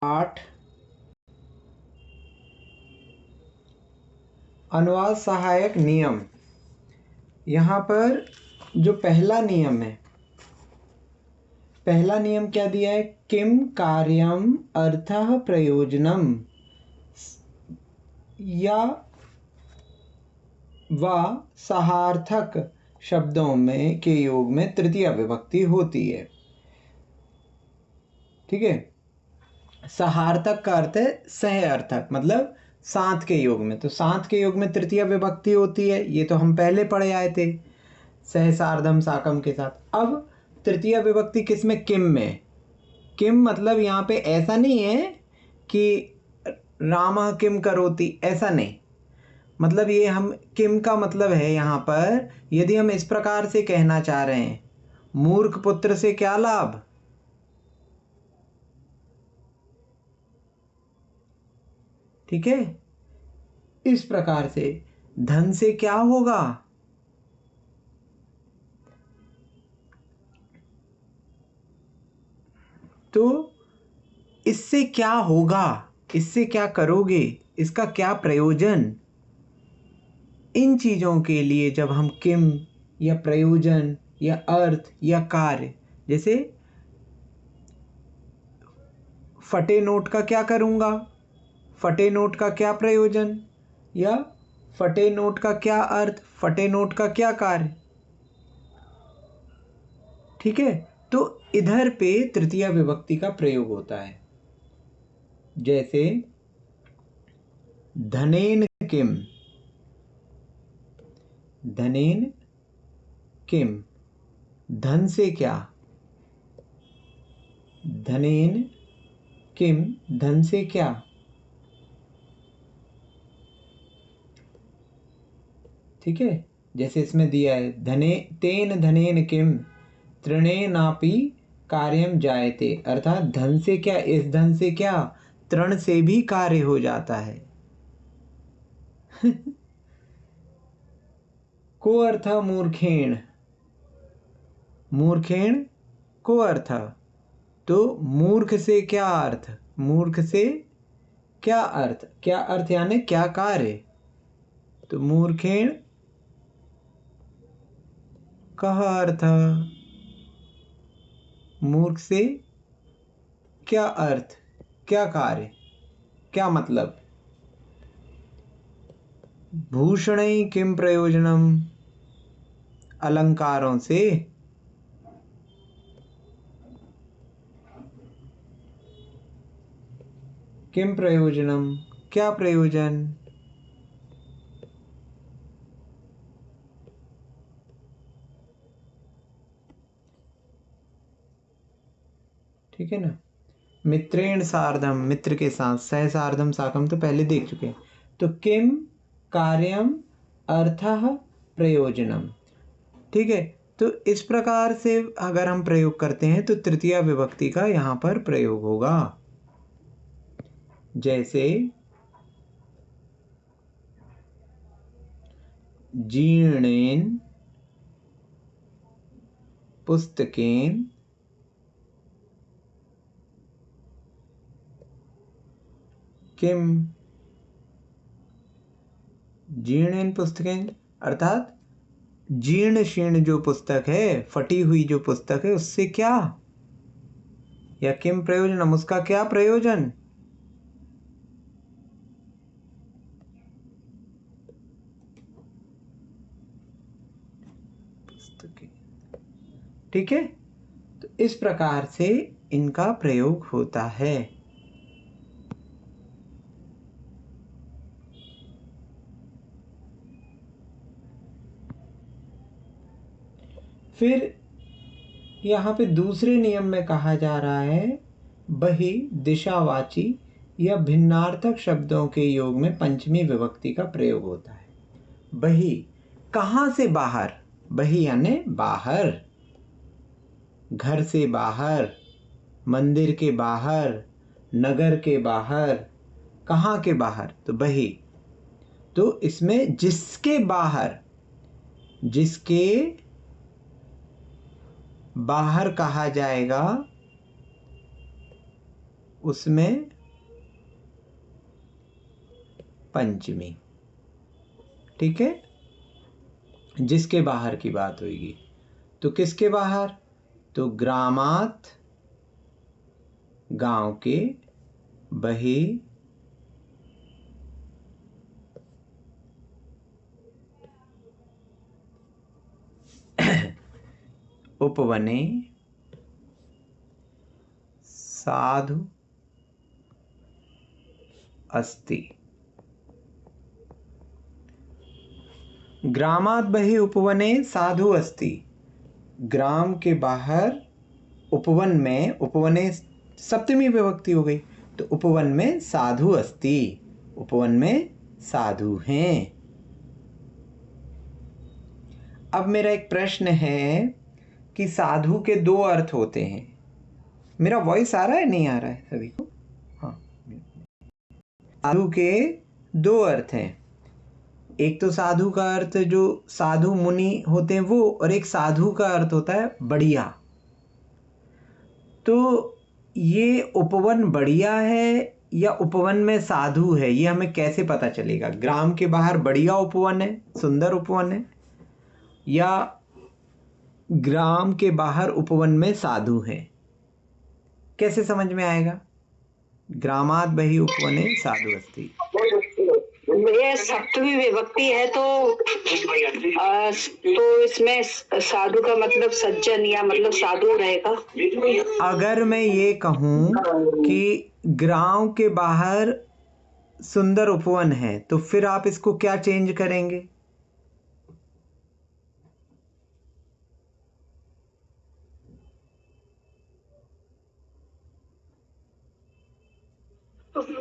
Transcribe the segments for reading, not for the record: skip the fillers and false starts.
8 अनुवाद सहायक नियम। यहाँ पर जो पहला नियम है, पहला नियम क्या दिया है? किम कार्यम अर्थः प्रयोजनम या व सहार्थक शब्दों में के योग में तृतीया विभक्ति होती है। ठीक है। सहार्थक का अर्थ है सह अर्थक, मतलब साथ के योग में। तो साथ के योग में तृतीया विभक्ति होती है, ये तो हम पहले पढ़े आए थे सह सार्धम साकम के साथ। अब तृतीया विभक्ति किसमें? किम में। किम मतलब यहाँ पे ऐसा नहीं है कि रामः किम करोति, ऐसा नहीं। मतलब ये हम किम का मतलब है यहाँ पर, यदि हम इस प्रकार से कहना चाह रहे हैं, मूर्ख पुत्र से क्या लाभ? ठीक है। इस प्रकार से धन से क्या होगा? तो इससे क्या होगा, इससे क्या करोगे, इसका क्या प्रयोजन, इन चीज़ों के लिए जब हम किम या प्रयोजन या अर्थ या कार्य, जैसे फटे नोट का क्या करूँगा, फटे नोट का क्या प्रयोजन, या फटे नोट का क्या अर्थ, फटे नोट का क्या कार्य। ठीक है। तो इधर पे तृतीया विभक्ति का प्रयोग होता है। जैसे धनेन किम, धनेन किम, धन से क्या, धनेन किम, धन से क्या। ठीक है। जैसे इसमें दिया है धने तेन धनेन किम तृणेनापि कार्यम जायते, अर्थात धन से क्या, इस धन से क्या, तृण से भी कार्य हो जाता है। को अर्थ मूर्खेण, मूर्खेण को अर्थ। तो मूर्ख से क्या अर्थ, मूर्ख से क्या अर्थ, क्या अर्थ यानी क्या कार्य। तो मूर्खेण कह अर्थ, मूर्ख से क्या अर्थ, क्या कार्य, क्या मतलब। भूषणै किम प्रयोजनम, अलंकारों से किम प्रयोजनम, क्या प्रयोजन। ठीक है ना। मित्रेण सार्धम, मित्र के साथ, सह सार्धम साकम तो पहले देख चुके हैं। तो किम कार्यम अर्थः प्रयोजनम। ठीक है। तो इस प्रकार से अगर हम प्रयोग करते हैं तो तृतीया विभक्ति का यहाँ पर प्रयोग होगा। जैसे जीर्णेन पुस्तकेन किम, जीर्णेन पुस्तकेन अर्थात जीर्ण शीर्ण जो पुस्तक है, फटी हुई जो पुस्तक है, उससे क्या, या किम प्रयोजनम, उसका क्या प्रयोजन। ठीक है। तो इस प्रकार से इनका प्रयोग होता है। फिर यहाँ पे दूसरे नियम में कहा जा रहा है, बहि दिशावाची या भिन्नार्थक शब्दों के योग में पंचमी विभक्ति का प्रयोग होता है। बहि कहाँ से बाहर, बहि यानी बाहर, घर से बाहर, मंदिर के बाहर, नगर के बाहर, कहाँ के बाहर, तो बहि। तो इसमें जिसके बाहर, जिसके बाहर कहा जाएगा उसमें पंचमी। ठीक है, जिसके बाहर की बात होगी। तो किसके बाहर? तो ग्रामात, गांव के, बही, उपवने, साधु अस्ति। ग्रामात बहि उपवने साधु अस्ति। ग्राम के बाहर उपवन में, उपवने सप्तमी विभक्ति हो गई, तो उपवन में साधु अस्ति, उपवन में साधु हैं। अब मेरा एक प्रश्न है कि साधु के दो अर्थ होते हैं। मेरा वॉइस आ रहा है, नहीं आ रहा है सभी को? हाँ, साधु के दो अर्थ हैं। एक तो साधु का अर्थ जो साधु मुनि होते हैं वो, और एक साधु का अर्थ होता है बढ़िया। तो ये उपवन बढ़िया है या उपवन में साधु है, ये हमें कैसे पता चलेगा? ग्राम के बाहर बढ़िया उपवन है, सुंदर उपवन है, या ग्राम के बाहर उपवन में साधु है? कैसे समझ में आएगा? ग्रामात बहि उपवने साधु अस्ति। ये सप्तमी विभक्ति है तो इसमें साधु का मतलब सज्जन या मतलब साधु रहेगा। अगर मैं ये कहूँ कि गांव के बाहर सुंदर उपवन है, तो फिर आप इसको क्या चेंज करेंगे?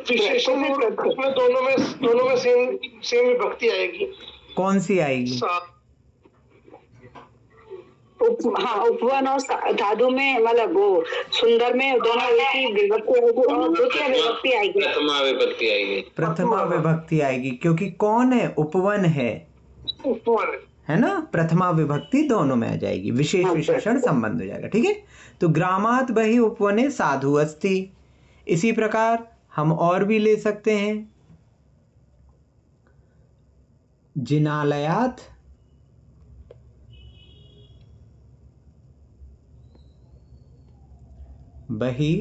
उसमें दोनों में सेम विभक्ति आएगी। कौन सी आएगी? हाँ, उपवन और साधु में मतलब वो सुंदर में दोनों की विभक्ति आएगी और द्वितीय विभक्ति आएगी, प्रथमा विभक्ति आएगी। प्रथमा विभक्ति आएगी, क्योंकि कौन है? उपवन है, उपवन है ना? प्रथमा विभक्ति दोनों में आ जाएगी, विशेष विशेषण संबंध हो जाएगा। ठीक है, तो ग्रामात बहि उपवने साधु अस्ति। इसी प्रकार हम और भी ले सकते हैं। जिनालयात बहि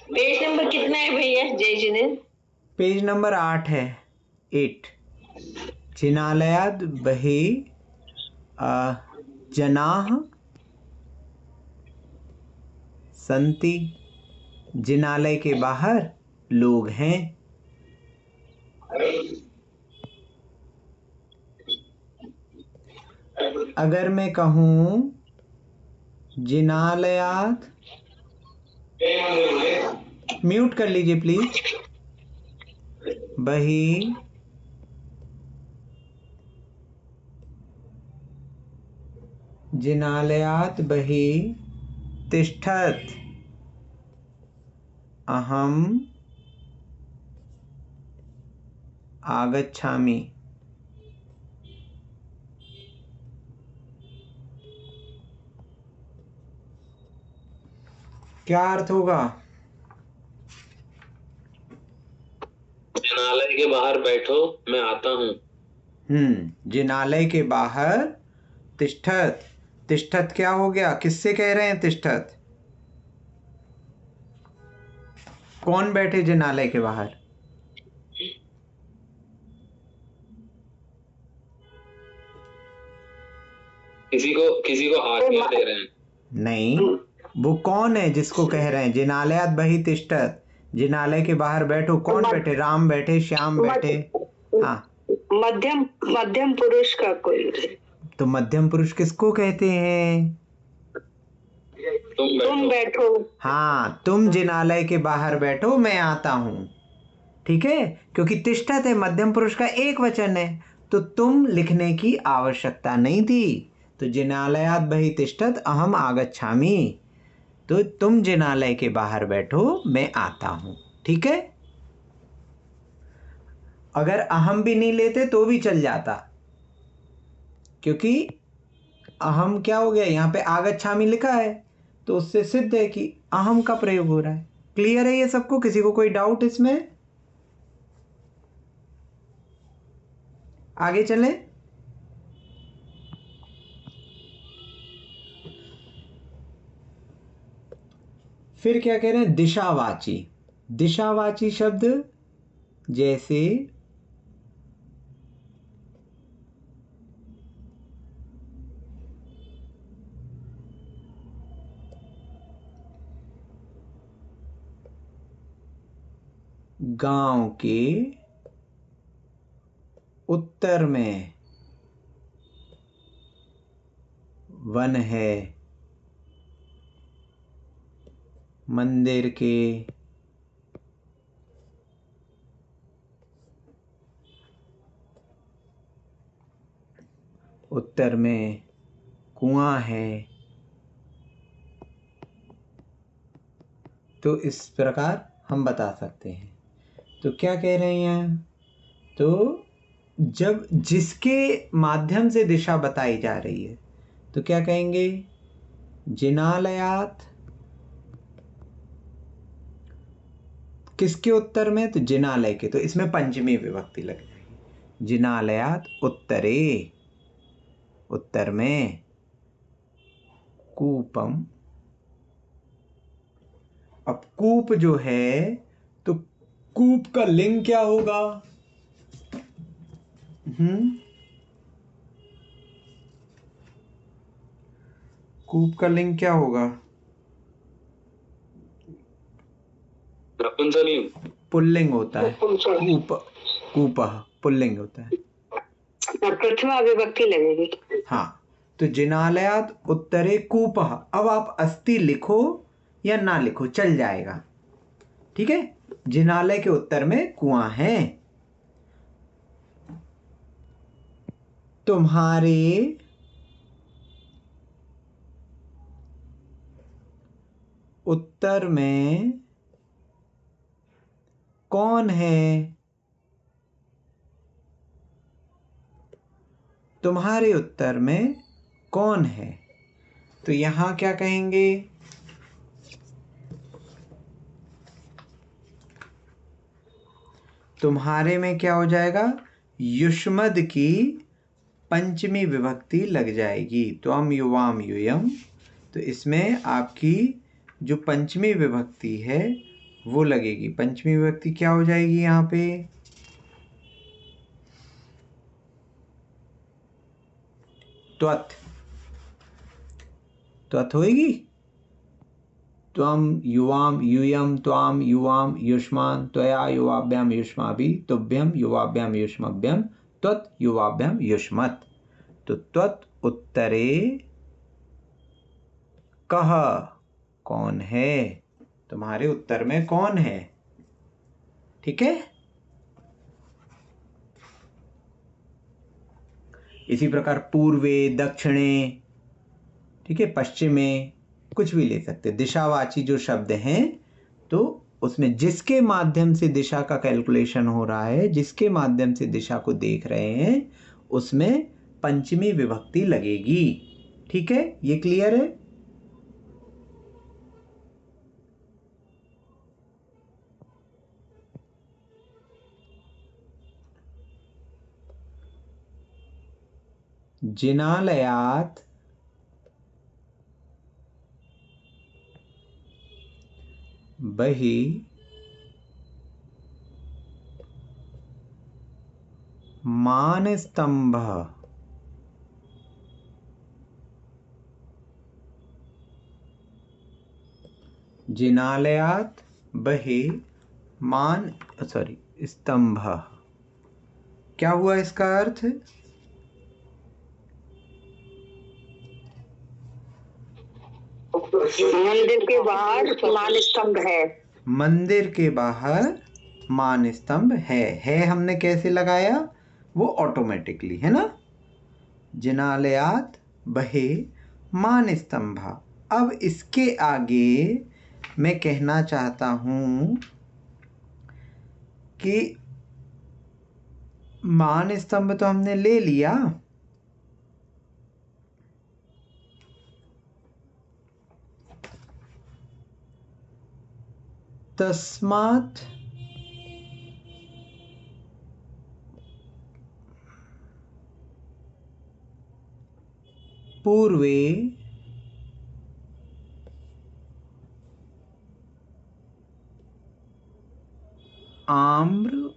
पेज नंबर कितना है भैया जय जी ने? पेज नंबर 8 है, 8। जिनालयाद बहि जनाः संति। जिनालय के बाहर लोग हैं। अगर मैं कहूँ जिनालयात, म्यूट कर लीजिए प्लीज, बहि जिनालयात बहि तिष्ठत् अहम आगच्छामि। क्या अर्थ होगा? जिनालय के बाहर बैठो, मैं आता हूँ। जिनालय के बाहर तिष्ठत। तिष्ठत क्या हो गया? किससे कह रहे हैं तिष्ठत? कौन बैठे जिनालय के बाहर? किसी को आज्ञा दे रहे हैं। नहीं, वो कौन है जिसको कह रहे हैं? जिनालयात बहि तिष्ठत, जिनालय के बाहर बैठो। कौन बैठे? राम बैठे, श्याम बैठे। हाँ, मध्यम पुरुष का कोई। तो मध्यम पुरुष किसको कहते हैं? तुम बैठो। हाँ, तुम जिनालय के बाहर बैठो, मैं आता हूँ। ठीक है, क्योंकि तिष्ठत है, मध्यम पुरुष का एक वचन है, तो तुम लिखने की आवश्यकता नहीं थी। तो जिनालयात बहि तिष्ठत अहम आगच्छामि, तो तुम जिनालय के बाहर बैठो, मैं आता हूँ। ठीक है, अगर अहम भी नहीं लेते तो भी चल जाता, क्योंकि अहम क्या हो गया, यहाँ पे आगच्छामि लिखा है तो उससे सिद्ध है कि अहम का प्रयोग हो रहा है। क्लियर है ये सबको? किसी को कोई डाउट इसमें? आगे चलें। फिर क्या कह रहे हैं, दिशावाची। दिशावाची शब्द जैसे गांव के उत्तर में वन है, मंदिर के उत्तर में कुआं है, तो इस प्रकार हम बता सकते हैं। तो क्या कह रहे हैं, तो जब जिसके माध्यम से दिशा बताई जा रही है तो क्या कहेंगे, जिनालयात। किसके उत्तर में, तो जिनालय के, तो इसमें पंचमी विभक्ति लग जाएगी। जिनालयात उत्तरे, उत्तर में, कूपम। अब कूप जो है तो कूप का लिंग क्या होगा? कूप का लिंग क्या होगा? पुल्लिंग होता है। कूप, कूपः पुल्लिंग होता है। प्रथमा विभक्ति लगेगी। हाँ, तो जिनालयात उत्तरे कूपः। अब आप अस्ति लिखो या ना लिखो चल जाएगा, ठीक है। जिनालय के उत्तर में कुआं है। तुम्हारे उत्तर में कौन है? तुम्हारे उत्तर में कौन है? तो यहां क्या कहेंगे, तुम्हारे में क्या हो जाएगा, युष्मद की पंचमी विभक्ति लग जाएगी। त्वम युवाम यूयम, तो इसमें आपकी जो पंचमी विभक्ति है वो लगेगी। पंचमी विभक्ति क्या हो जाएगी यहाँ पे, त्वत्। त्वत् होएगी। त्वम युवाम यूयम, त्वाम युवाम युष्मान, त्वया युवाभ्याम युष्माभि, तुभ्यम युवाभ्याम युष्मभ्यम, त्वत् युवाभ्याम युष्मत्। तो त्वत् उत्तरे कह, कौन है, तुम्हारे उत्तर में कौन है, ठीक है। इसी प्रकार पूर्वे, दक्षिणे, ठीक है, पश्चिमे, कुछ भी ले सकते। दिशावाची जो शब्द हैं तो उसमें जिसके माध्यम से दिशा का कैलकुलेशन हो रहा है, जिसके माध्यम से दिशा को देख रहे हैं, उसमें पंचमी विभक्ति लगेगी, ठीक है। ये क्लियर है? जिनालयात बहि मानस्तंभः, जिनालयात बहि मान स्तंभः। क्या हुआ इसका अर्थ? मंदिर के बाहर मान स्तंभ है। मंदिर के बाहर मान स्तंभ है हमने कैसे लगाया, वो ऑटोमेटिकली है ना। जिनालयात बहे मान स्तंभ। अब इसके आगे मैं कहना चाहता हूं कि मान स्तंभ तो हमने ले लिया, तस्मात् पूर्वे आम्र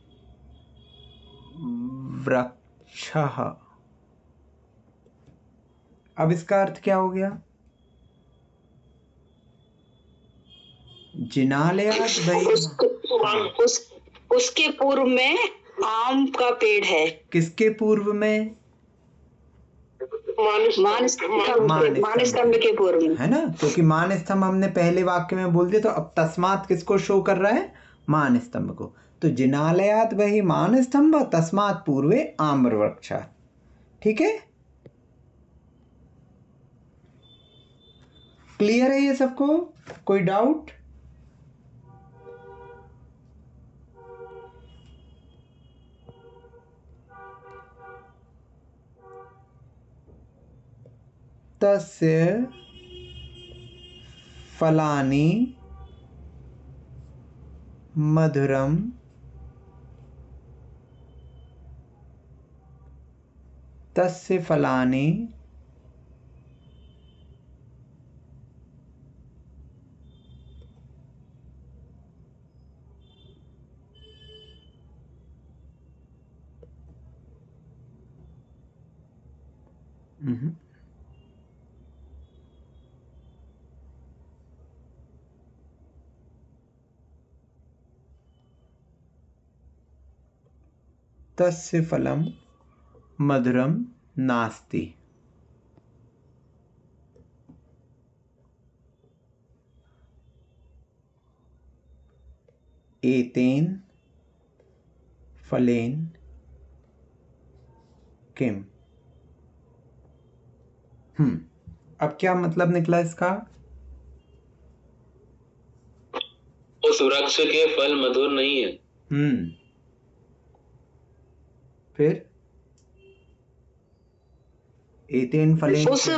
वृक्षः। अब इसका अर्थ क्या हो गया? जिनालयात् बहिः। उसके पूर्व में आम का पेड़ है। किसके पूर्व में? मान स्तंभ के पूर्व में, है ना, क्योंकि मान स्तंभ हमने पहले वाक्य में बोल दिया, तो अब तस्मात् किसको शो कर रहा है? मान स्तंभ को। तो जिनालयात् बहिः मान स्तंभ, तस्मात् पूर्वे आम्र वृक्ष। ठीक है, क्लियर है ये सबको? कोई डाउट? तस्य फलानि मधुरम तस्य फलानि तस्य फलम मधुरम नास्ति। एतेन फलेन किम। अब क्या मतलब निकला इसका? उस वृक्ष के फल मधुर नहीं है। फिर एतेन फलेन, उस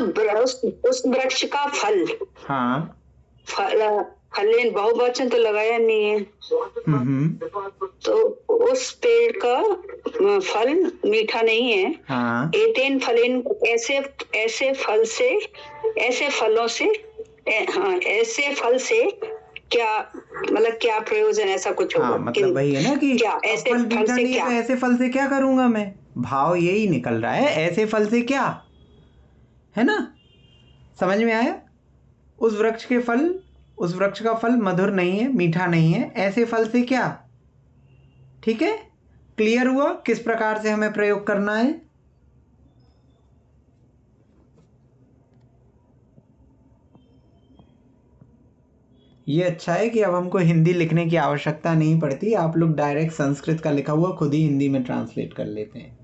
वृक्ष का फल, हाँ, फलेन बहुवचन तो लगाया नहीं है, तो उस पेड़ का फल मीठा नहीं है। हाँ, एतेन फलेन, ऐसे फल से, ऐसे फलों से, हाँ, ऐसे फल से क्या मतलब, क्या प्रयोजन, ऐसा कुछ होगा। हाँ, मतलब वही है ना कि क्या ऐसे फल फल से नहीं क्या, तो ऐसे फल से क्या करूंगा मैं, भाव यही निकल रहा है, ऐसे फल से क्या, है ना? समझ में आया? उस वृक्ष का फल मधुर नहीं है, मीठा नहीं है, ऐसे फल से क्या। ठीक है, क्लियर हुआ किस प्रकार से हमें प्रयोग करना है? ये अच्छा है कि अब हमको हिंदी लिखने की आवश्यकता नहीं पड़ती, आप लोग डायरेक्ट संस्कृत का लिखा हुआ खुद ही हिंदी में ट्रांसलेट कर लेते हैं।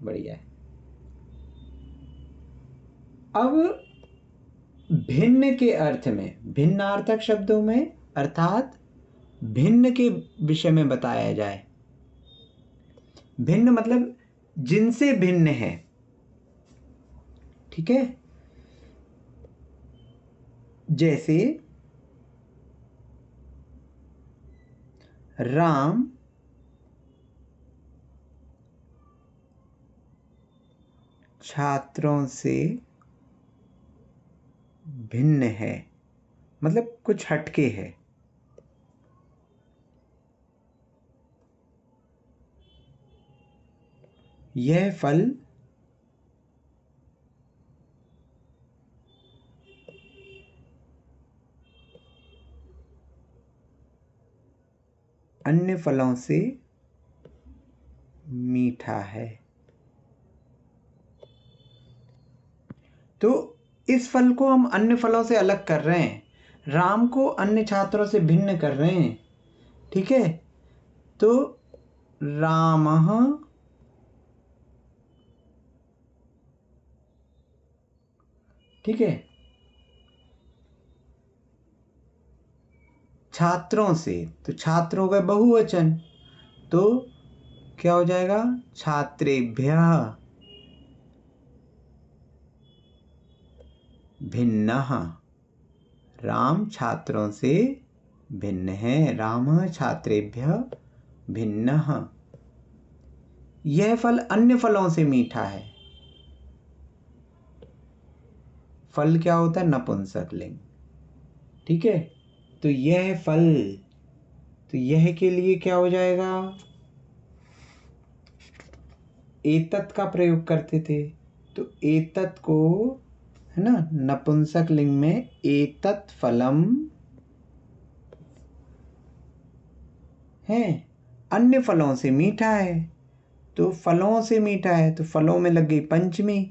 बढ़िया है। अब भिन्न के अर्थ में, भिन्नार्थक शब्दों में, अर्थात भिन्न के विषय में बताया जाए। भिन्न मतलब जिनसे भिन्न है। ठीक है, जैसे राम छात्रों से भिन्न है, मतलब कुछ हटके है। यह फल अन्य फलों से मीठा है। तो इस फल को हम अन्य फलों से अलग कर रहे हैं, राम को अन्य छात्रों से भिन्न कर रहे हैं। ठीक है, तो रामः ठीक है, छात्रों से, तो छात्र हो गए बहुवचन, तो क्या हो जाएगा? छात्रेभ्यः भिन्नः। राम छात्रों से भिन्न है। रामः छात्रेभ्यः भिन्नः। यह फल अन्य फलों से मीठा है। फल क्या होता है? नपुंसक लिंग। ठीक है, तो यह फल, तो यह के लिए क्या हो जाएगा? एतत् का प्रयोग करते थे, तो एतत् को, है ना, नपुंसक लिंग में एतत् फलम है, अन्य फलों से मीठा है। तो फलों से मीठा है, तो फलों में लग गई पंचमी,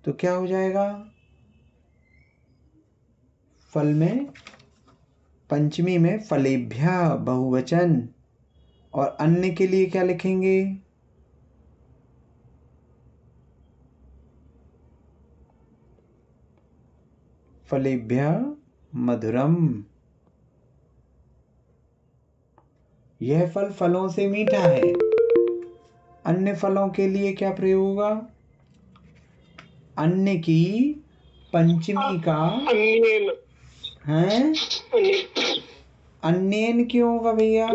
तो क्या हो जाएगा? फल में पंचमी में फलेभ्यः बहुवचन, और अन्य के लिए क्या लिखेंगे? फलेभ्यः मधुरम। यह फल फलों से मीठा है। अन्य फलों के लिए क्या प्रयोग होगा? अन्य की पंचमी का है। अन्यन क्यों होगा भैया?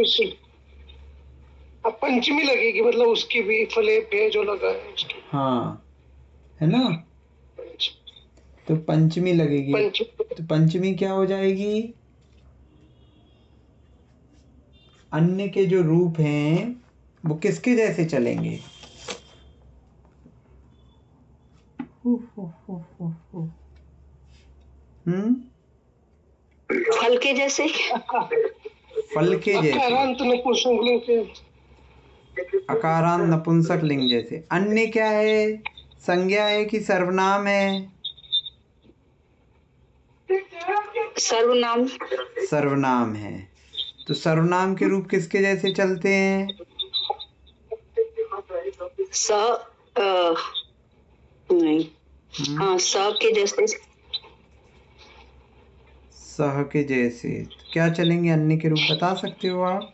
अब पंचमी लगेगी, मतलब उसकी भी फले पे जो लगा है उसकी। हाँ, है ना, तो पंचमी लगेगी। तो पंचमी क्या हो जाएगी? अन्य के जो रूप हैं वो किसके जैसे चलेंगे? फल के जैसे। फल के जैसे, अकारांत नपुंसक लिंग के। अकारांत नपुंसक लिंग जैसे। अन्य क्या है? संज्ञा है कि सर्वनाम है? सर्वनाम। सर्वनाम है, तो सर्वनाम के रूप किसके जैसे चलते हैं? स नहीं, हाँ, स के जैसे। सह के जैसे क्या चलेंगे? अन्य के रूप बता सकते हो आप?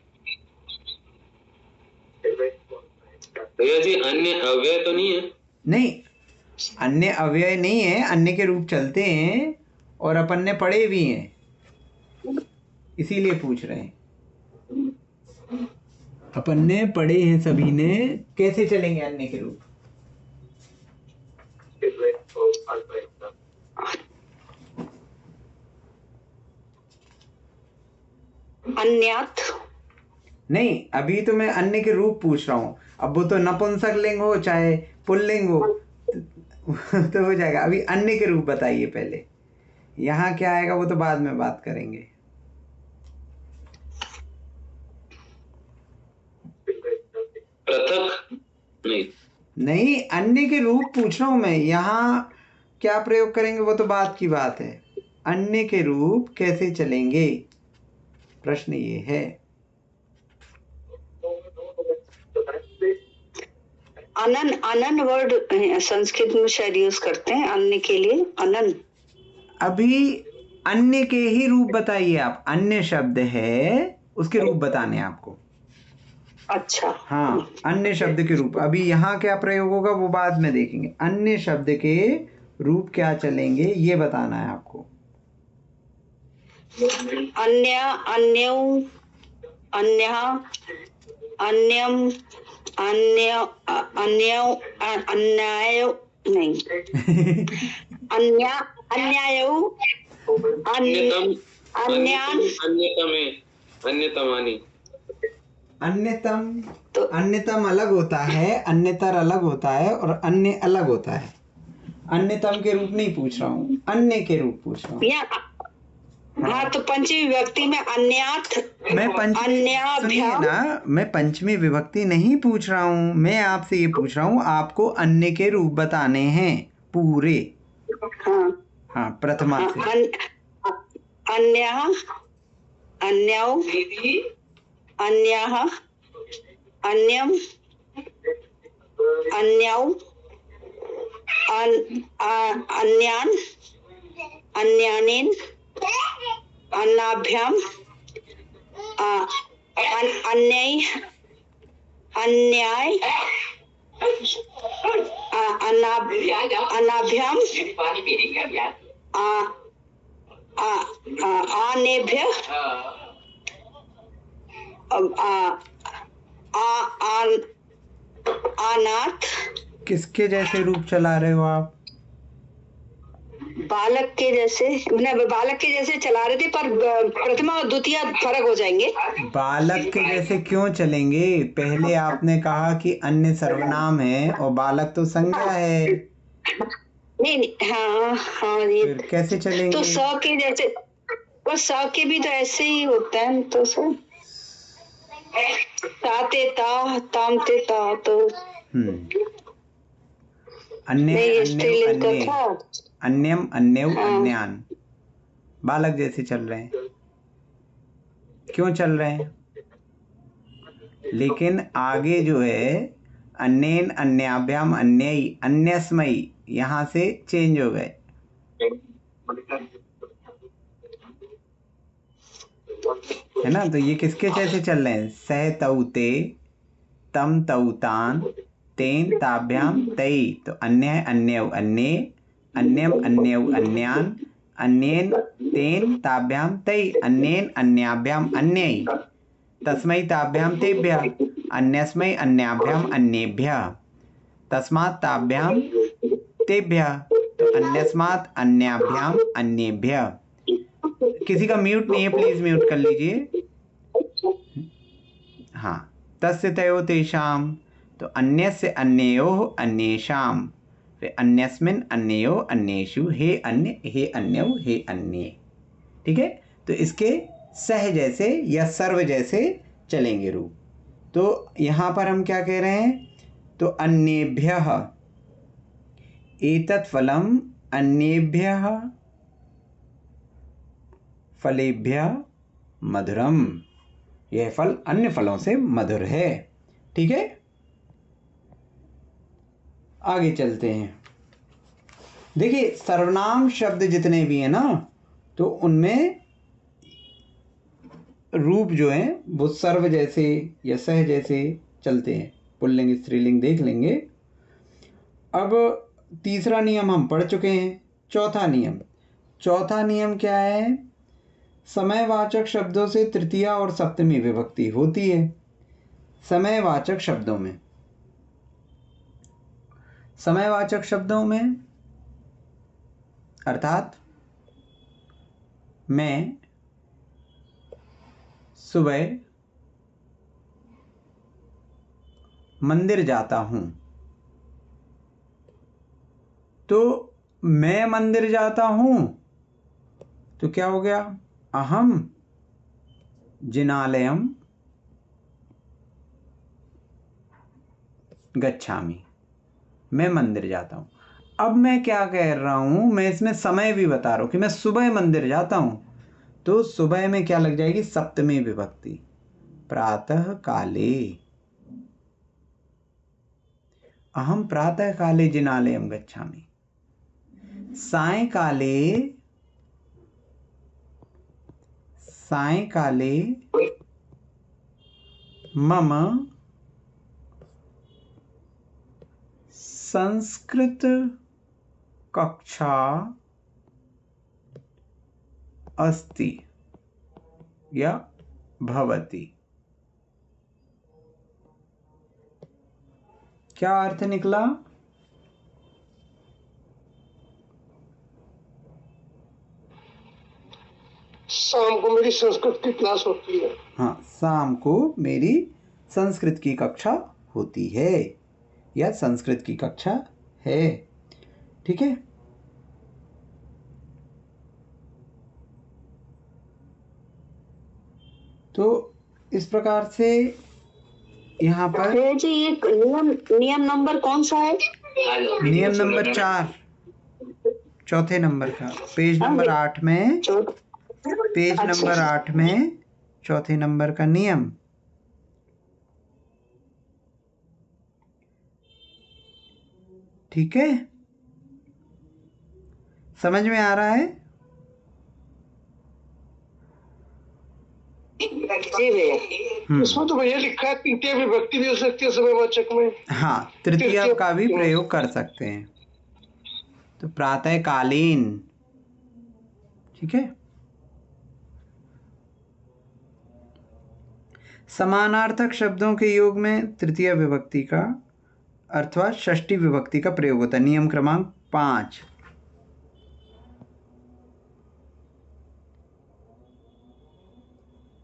भैया जी अन्य अव्यय तो नहीं है? नहीं, अन्य अव्यय नहीं है, अन्य के रूप चलते हैं और अपन ने पढ़े भी हैं, इसीलिए पूछ रहे हैं। अपन ने पढ़े हैं सभी ने, कैसे चलेंगे अन्य के रूप? अन्यात नहीं, अभी तो मैं अन्य के रूप पूछ रहा हूँ। अब वो तो नपुंसक लिंग हो चाहे पुल्लिंग हो तो हो जाएगा। अभी अन्य के रूप बताइए पहले, यहाँ क्या आएगा वो तो बाद में बात करेंगे। पृथक नहीं, नहीं, अन्य के रूप पूछ रहा हूँ मैं। यहाँ क्या प्रयोग करेंगे वो तो बात की बात है। अन्य के रूप कैसे चलेंगे, प्रश्न ये है। अनन, अनन वर्ड संस्कृत में शायद यूज करते हैं अन्य के लिए, अनन। अभी अन्य के ही रूप बताइए आप। अन्य शब्द है, उसके रूप बताने हैं आपको। अच्छा, हाँ, अन्य शब्द के रूप। अभी यहाँ क्या प्रयोग होगा वो बाद में देखेंगे। अन्य शब्द के रूप क्या चलेंगे ये बताना है आपको। अन्य, अन्यौ, अन्यः, अन्यम, अन्य, अन्यौ, अन्यायो नहीं, अन्य, अन्यायो, अन्यतम, अन्यान, अन्यतमे, अन्यतमानी। अन्यतम, तो अन्यतम अलग होता है, अन्यतर अलग होता है, और अन्य अलग होता है। अन्यतम के रूप नहीं पूछ रहा हूँ, अन्य के रूप पूछ रहा हूँ। हाँ, तो पंचमी विभक्ति में अन्यात, मैं सुनिए ना, मैं पंचमी विभक्ति नहीं पूछ रहा हूँ। मैं आपसे ये पूछ रहा हूँ, आपको अन्य के रूप बताने हैं पूरे। हाँ, प्रथमा से। अन्यः, अन्यौ, अन्यः, अन्यम, अन्यौ, अन्यान, अन्यानेन, अन्नाभ्याम, अन्याय, अन्याय, अनाभ्याम, आनेभ्य, अनाथ। किसके जैसे रूप चला रहे हो आप? बालक के जैसे, बालक के जैसे चला रहे थे, पर प्रथमा और द्वितीय फर्क हो जाएंगे। बालक के जैसे क्यों चलेंगे? पहले आपने कहा कि अन्य सर्वनाम है और बालक तो संज्ञा है। नहीं, हाँ हाँ, ये फिर कैसे चलेंगे? तो स के जैसे, पर स के भी तो ऐसे ही होता है तो सर, ताते ता, तामते ता, तो अन्य, नहीं, स्त्रीलिंग का अन्य, था। अन्यम, अन्यव, हाँ। अन्यान, बालक जैसे चल रहे हैं। क्यों चल रहे हैं? लेकिन आगे जो है अन्येन, अन्याभ्याम, अन्यई, अन्यस्मयी, यहाँ से चेंज हो गए। है ना? तो ये किसके जैसे चल रहे हैं? सह तौते, तम तौतान, तेन ताभ्याम तई। तो अन्य है अन्यव, अन्ये, अन्यम, अन्यव, अन्यान, अन्येन, तेन ताभ्याम तई, अन्येन, अन्याभ्याम, अन्यई, तस्मै ताभ्याम तेभ्यः, अन्यस्मै अन्याभ्याम अन्येभ्यः, तस्मात् ताभ्याम तेभ्यः, तो अन्यस्मात् अन्याभ्याम अन्येभ्यः। किसी का म्यूट नहीं है, प्लीज म्यूट कर लीजिए। हाँ, तस्य तयो तेषाम, तो अन्यस्य अन्ययोः अन्येषाम, फिर अन्यस्मिन् अन्ययोः अन्येषु, हे अन्य, हे अन्यौ, हे अन्ये। ठीक है? तो इसके सह जैसे या सर्व जैसे चलेंगे रूप। तो यहाँ पर हम क्या कह रहे हैं? तो अन्येभ्यः, एतत् फलम अन्येभ्यः फलेभ्यः मधुरम, यह फल अन्य फलों से मधुर है। ठीक है? आगे चलते हैं। देखिए, सर्वनाम शब्द जितने भी हैं ना, तो उनमें रूप जो हैं वो सर्व जैसे या सह जैसे चलते हैं। पुल्लिंग स्त्रीलिंग देख लेंगे। अब तीसरा नियम हम पढ़ चुके हैं। चौथा नियम क्या है? समयवाचक शब्दों से तृतीया और सप्तमी विभक्ति होती है। समयवाचक शब्दों में अर्थात मैं सुबह मंदिर जाता हूं, तो मैं मंदिर जाता हूं तो क्या हो गया? अहम जिनालयम गच्छामि, मैं मंदिर जाता हूं। अब मैं क्या कह रहा हूं? मैं इसमें समय भी बता रहा हूं कि मैं सुबह मंदिर जाता हूं, तो सुबह में क्या लग जाएगी? सप्तमी विभक्ति, प्रातः काले। अहम प्रातः काले जिनालयम गच्छामि। सायंकाले मम संस्कृत कक्षा अस्ति या भवति। क्या अर्थ निकला? शाम को मेरी संस्कृत की क्लास होती है। हाँ, शाम को मेरी संस्कृत की कक्षा होती है या संस्कृत की कक्षा है। ठीक है? तो इस प्रकार से यहाँ पर जी, ये नियम नंबर कौन सा है? नियम नंबर 4, चौथे नंबर का, पेज नंबर 8 में, पेज नंबर 8 में चौथे नंबर का नियम। ठीक है? समझ में आ रहा है? जी भैया। इसमें तो भैया लिखा है तृतीय विभक्ति भी हो सकती है समयवाचक में। हाँ, तृतीय का भी प्रयोग कर सकते हैं। तो प्रातःकालीन, ठीक है। समानार्थक शब्दों के योग में तृतीय विभक्ति का अथवा षष्ठी विभक्ति का प्रयोग होता है। नियम क्रमांक 5।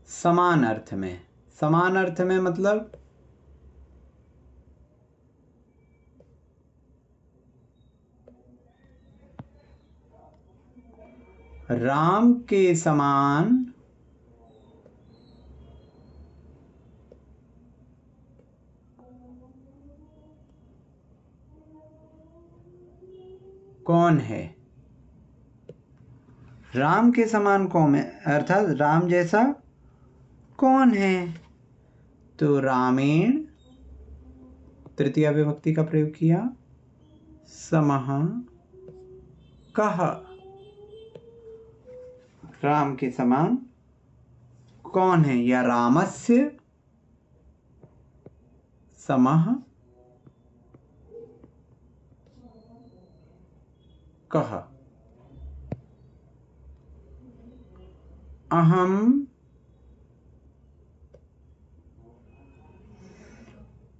समान अर्थ में, समान अर्थ में मतलब राम के समान कौन है? राम के समान कौन है अर्थात राम जैसा कौन है? तो रामेण तृतीय विभक्ति का प्रयोग किया। समः कः, राम के समान कौन है? या रामस्य समः कः।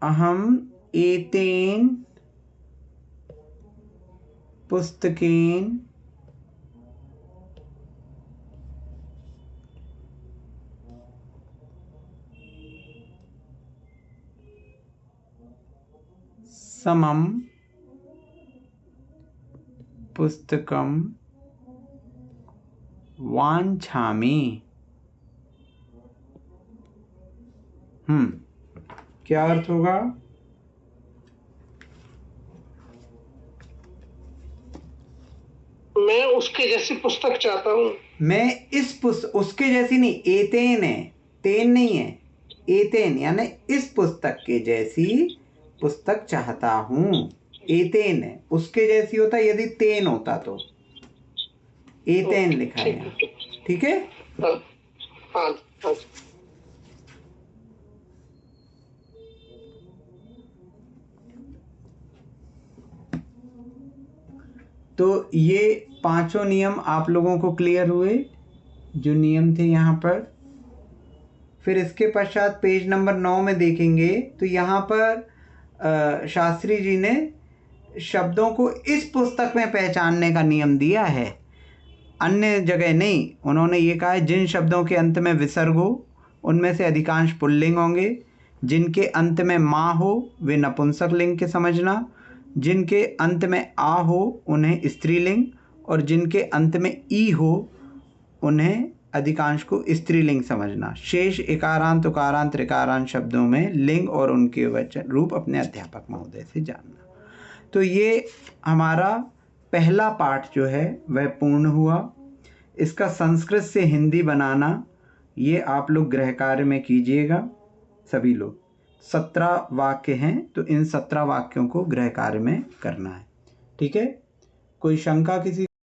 अहम एतेन पुस्तकेन समम पुस्तकम वांछामि। क्या अर्थ होगा? मैं उसके जैसी पुस्तक चाहता हूँ। मैं इस उसके जैसी नहीं, एतेन है, तेन नहीं है, एतेन यानी इस पुस्तक के जैसी पुस्तक चाहता हूँ। एतेन है, उसके जैसी होता यदि तेन होता तो। एतेन लिखा है यहाँ, ठीक है। हाँ। तो ये पांचों नियम आप लोगों को क्लियर हुए, जो नियम थे यहाँ पर। फिर इसके पश्चात पेज नंबर 9 में देखेंगे तो यहाँ पर शास्त्री जी ने शब्दों को इस पुस्तक में पहचानने का नियम दिया है, अन्य जगह नहीं। उन्होंने ये कहा है जिन शब्दों के अंत में विसर्ग हो उनमें से अधिकांश पुल्लिंग होंगे, जिनके अंत में माँ हो वे नपुंसक लिंग के समझना, जिनके अंत में आ हो उन्हें स्त्रीलिंग, और जिनके अंत में ई हो उन्हें अधिकांश को स्त्रीलिंग समझना। शेष इकारांत उकारांत ऋकारांत शब्दों में लिंग और उनके वचन रूप अपने अध्यापक महोदय से जानना। तो ये हमारा पहला पाठ जो है वह पूर्ण हुआ। इसका संस्कृत से हिंदी बनाना ये आप लोग गृह कार्य में कीजिएगा सभी लोग। 17 वाक्य हैं, तो इन 17 वाक्यों को गृह कार्य में करना है, ठीक है। कोई शंका किसी